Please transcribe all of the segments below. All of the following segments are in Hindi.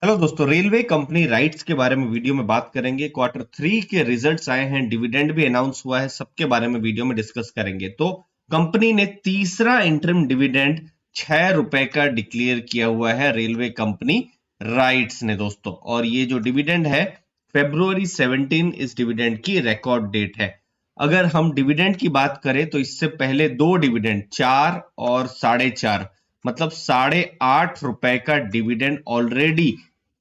हेलो दोस्तों, रेलवे कंपनी राइट्स के बारे में वीडियो में बात करेंगे। क्वार्टर 3 के रिजल्ट्स आए हैं, डिविडेंड भी अनाउंस हुआ है, सबके बारे में वीडियो में डिस्कस करेंगे। तो कंपनी ने तीसरा इंटरिम डिविडेंड 6 रुपए का डिक्लेयर किया हुआ है, रेलवे कंपनी राइट्स ने दोस्तों। और ये जो डिविडेंड है February 17 इस डिविडेंड की रिकॉर्ड डेट है। अगर हम डिविडेंड की बात करें तो इससे पहले दो डिविडेंड 4 और 4.5 मतलब 8.5 रुपए का डिविडेंड ऑलरेडी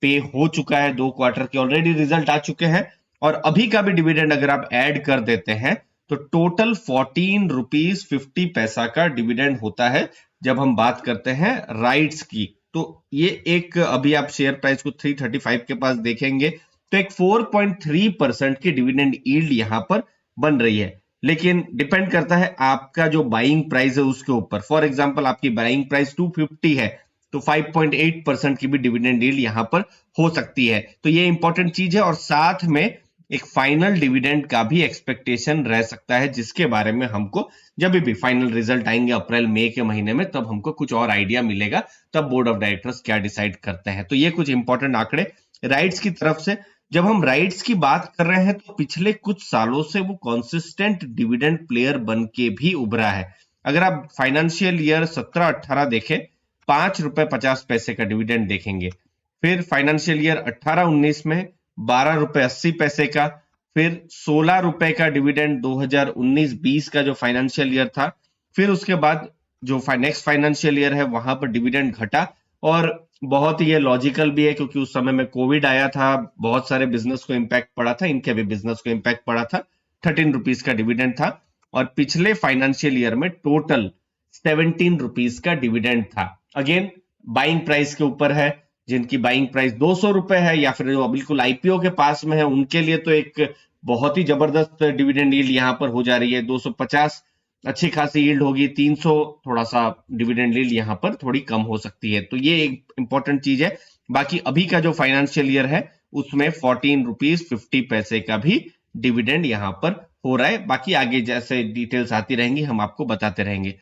पे हो चुका है। 2 क्वार्टर के ऑलरेडी रिजल्ट आ चुके हैं और अभी का भी डिविडेंड अगर आप ऐड कर देते हैं तो टोटल 14 रुपीज 50 पैसा का डिविडेंड होता है जब हम बात करते हैं राइट्स की। तो ये एक, अभी आप शेयर प्राइस को 335 के पास देखेंगे तो एक 4.3% की डिविडेंड यील्ड यहां पर बन रही है। लेकिन डिपेंड करता है आपका जो बाइंग प्राइस है उसके ऊपर। फॉर एग्जांपल आपकी बाइंग प्राइस 250 है तो 5.8% की भी डिविडेंड यील्ड यहां पर हो सकती है। तो ये इंपॉर्टेंट चीज है और साथ में एक फाइनल डिविडेंड का भी एक्सपेक्टेशन रह सकता है, जिसके बारे में हमको जब भी फाइनल रिजल्ट आएंगे अप्रैल मई के महीने में तब हमको कुछ और आइडिया मिलेगा, तब बोर्ड ऑफ डायरेक्टर्स क्या डिसाइड करते हैं। तो ये कुछ इंपॉर्टेंट आंकड़े राइट्स की तरफ से। जब हम राइट्स की बात कर रहे हैं तो पिछले कुछ सालों से वो कंसिस्टेंट डिविडेंड प्लेयर बन के भी उभरा है। अगर आप फाइनेंशियल ईयर 17-18 देखें, 5 रुपए 50 पैसे का डिविडेंड देखेंगे। फिर फाइनेंशियल ईयर 18-19 में 12 रुपए 80 पैसे का। फिर 16 रुपए का डिविडेंड 2019-20 का जो फाइनेंशियल ईयर था। फिर उसके बाद जो नेक्स्ट फाइनेंशियल ईयर है वहां पर डिविडेंड घटा। और बहुत ही ये लॉजिकल भी है क्योंकि उस समय में कोविड आया था, बहुत सारे बिजनेस को इंपैक्ट पड़ा था, इनके भी बिजनेस को इंपैक्ट पड़ा था। 13 रुपीज का डिविडेंड था और पिछले फाइनेंशियल ईयर में टोटल 17 रुपीज का डिविडेंड था। अगेन बाइंग प्राइस के ऊपर है। जिनकी बाइंग प्राइस 200 रुपए है या फिर जो बिल्कुल आईपीओ के पास में है उनके लिए तो एक बहुत ही जबरदस्त डिविडेंड यील्ड यहां पर हो जा रही है। 250 अच्छी खासी यील्ड होगी, 300 थोड़ा सा डिविडेंड यील्ड यहां पर थोड़ी कम हो सकती है। तो ये एक इंपॉर्टेंट चीज है। बाकी अभी का जो फाइनेंशियल ईयर है उसमें 14 रुपीज 50 पैसे का भी डिविडेंड यहां पर हो रहा है। बाकी आगे जैसे डिटेल्स आती रहेंगी हम आपको बताते रहेंगे।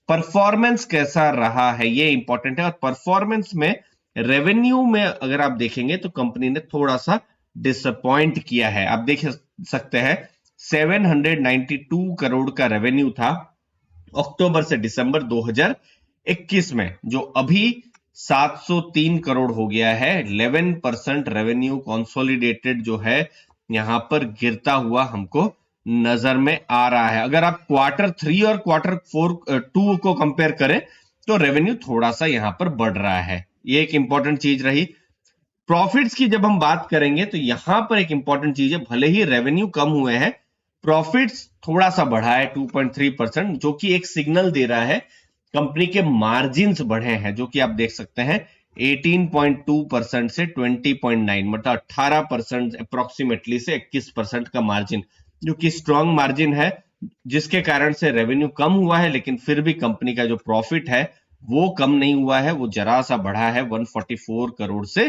परफॉर्मेंस कैसा रहा है ये इंपॉर्टेंट है। और परफॉर्मेंस में रेवेन्यू में अगर आप देखेंगे तो कंपनी ने थोड़ा सा डिसअपॉइंट किया है। आप देख सकते हैं 792 करोड़ का रेवेन्यू था अक्टूबर से दिसंबर 2021 में, जो अभी 703 करोड़ हो गया है। 11% रेवेन्यू कंसोलिडेटेड जो है यहां पर गिरता हुआ हमको नजर में आ रहा है। अगर आप क्वार्टर 3 और क्वार्टर 2 को कंपेयर करें तो रेवेन्यू थोड़ा सा यहां पर बढ़ रहा है। ये एक इंपॉर्टेंट चीज रही। प्रॉफिट्स की जब हम बात करेंगे तो यहां पर एक इंपॉर्टेंट चीज है, भले ही रेवेन्यू कम हुए हैं प्रॉफिट्स थोड़ा सा बढ़ा है 2.3%, जो कि एक सिग्नल दे रहा है कंपनी के मार्जिन्स बढ़े हैं, जो कि आप देख सकते हैं 18.2% से 20.9 मतलब 18% अप्रोक्सीमेटली से 21% का मार्जिन, जो कि स्ट्रॉन्ग मार्जिन है, जिसके कारण से रेवेन्यू कम हुआ है लेकिन फिर भी कंपनी का जो प्रॉफिट है वो कम नहीं हुआ है, वो जरा सा बढ़ा है 144 करोड़ से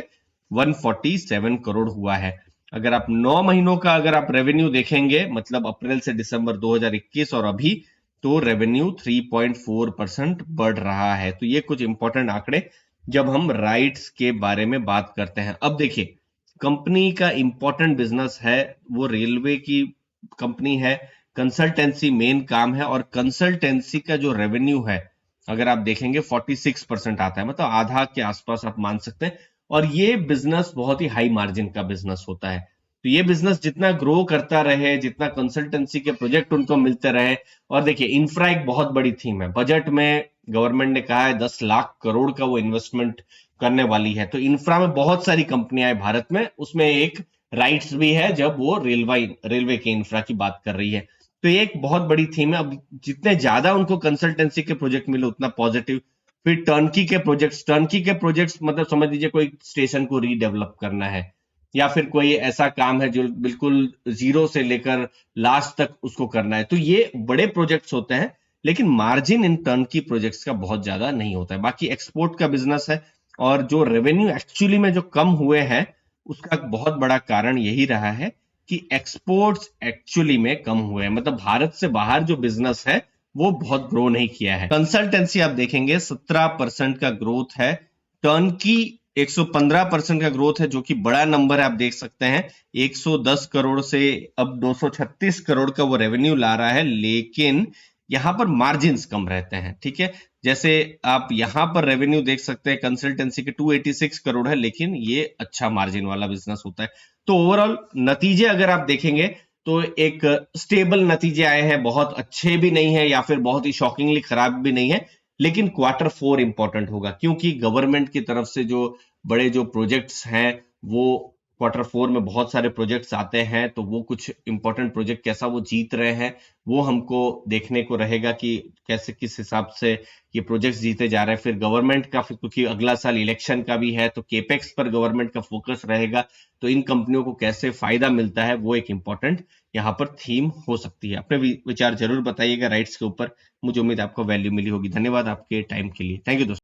147 करोड़ हुआ है। अगर आप 9 महीनों का अगर आप रेवेन्यू देखेंगे, मतलब अप्रैल से दिसंबर 2021 और अभी, तो रेवेन्यू 3.4% बढ़ रहा है। तो ये कुछ इंपॉर्टेंट आंकड़े जब हम राइट्स के बारे में बात करते हैं। अब देखिए, कंपनी का इंपॉर्टेंट बिजनेस है, वो रेलवे की कंपनी है, कंसल्टेंसी मेन काम है और कंसल्टेंसी का जो रेवेन्यू है अगर आप देखेंगे 46% आता है, मतलब आधा के आसपास आप मान सकते हैं। और ये बिजनेस बहुत ही हाई मार्जिन का बिजनेस होता है। तो ये बिजनेस जितना ग्रो करता रहे, जितना कंसल्टेंसी के प्रोजेक्ट उनको मिलते रहे। और देखिए, इंफ्रा एक बहुत बड़ी थीम है। बजट में गवर्नमेंट ने कहा है 10 लाख करोड़ का वो इन्वेस्टमेंट करने वाली है। तो इंफ्रा में बहुत सारी कंपनियां हैं भारत में, उसमें एक राइट्स भी है जब वो रेलवे के इंफ्रा की बात कर रही है। तो ये एक बहुत बड़ी थीम है। अब जितने ज्यादा उनको कंसल्टेंसी के प्रोजेक्ट मिले उतना पॉजिटिव। फिर टर्नकी के प्रोजेक्ट्स मतलब समझ लीजिए कोई स्टेशन को रीडेवलप करना है या फिर कोई ऐसा काम है जो बिल्कुल जीरो से लेकर लास्ट तक उसको करना है, तो ये बड़े प्रोजेक्ट्स होते हैं। लेकिन मार्जिन इन टर्नकी प्रोजेक्ट्स का बहुत ज्यादा नहीं होता है। बाकी एक्सपोर्ट का बिजनेस है और जो रेवेन्यू एक्चुअली में जो कम हुए हैं उसका बहुत बड़ा कारण यही रहा है कि एक्सपोर्ट्स एक्चुअली में कम हुए हैं, मतलब भारत से बाहर जो बिजनेस है वो बहुत ग्रो नहीं किया है। कंसल्टेंसी आप देखेंगे 17% का ग्रोथ है। टर्नकी 115% का ग्रोथ है, जो कि बड़ा नंबर है। आप देख सकते हैं 110 करोड़ से अब 236 करोड़ का वो रेवेन्यू ला रहा है, लेकिन यहां पर मार्जिन्स कम रहते हैं। ठीक है, जैसे आप यहां पर रेवेन्यू देख सकते हैं कंसल्टेंसी के 286 करोड़ है, लेकिन ये अच्छा मार्जिन वाला बिजनेस होता है। तो ओवरऑल नतीजे अगर आप देखेंगे तो एक स्टेबल नतीजे आए हैं, बहुत अच्छे भी नहीं है या फिर बहुत ही शॉकिंगली खराब भी नहीं है। लेकिन क्वार्टर फोर इंपॉर्टेंट होगा, क्योंकि गवर्नमेंट की तरफ से जो बड़े जो प्रोजेक्ट्स हैं वो क्वार्टर फोर में बहुत सारे प्रोजेक्ट्स आते हैं, तो वो कुछ इंपॉर्टेंट प्रोजेक्ट कैसा वो जीत रहे हैं वो हमको देखने को रहेगा कि कैसे किस हिसाब से ये प्रोजेक्ट्स जीते जा रहे हैं। फिर गवर्नमेंट का, फिर क्योंकि अगला साल इलेक्शन का भी है, तो केपेक्स पर गवर्नमेंट का फोकस रहेगा, तो इन कंपनियों को कैसे फायदा मिलता है वो एक इंपॉर्टेंट यहाँ पर थीम हो सकती है। अपने विचार जरूर बताइएगा राइट्स के ऊपर। मुझे उम्मीद है आपको वैल्यू मिली होगी। धन्यवाद आपके टाइम के लिए। थैंक यू दोस्तों।